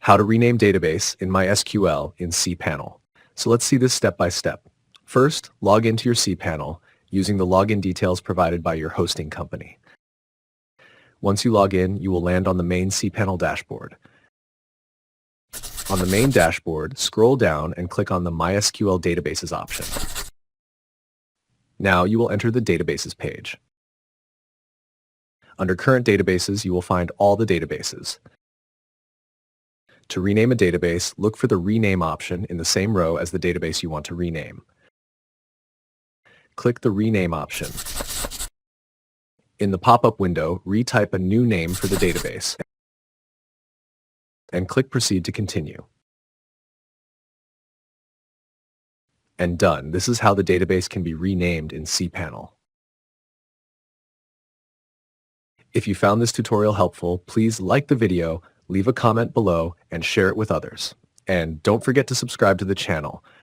How to rename database in MySQL in cPanel. So let's see this step by step. First, log into your cPanel using the login details provided by your hosting company. Once you log in, you will land on the main cPanel dashboard. On the main dashboard, scroll down and click on the MySQL Databases option. Now you will enter the Databases page. Under Current Databases, you will find all the databases. To rename a database, look for the Rename option in the same row as the database you want to rename. Click the Rename option. In the pop-up window, retype a new name for the database and click Proceed to continue. And done. This is how the database can be renamed in cPanel. If you found this tutorial helpful, please like the video, leave a comment below, and share it with others. And don't forget to subscribe to the channel.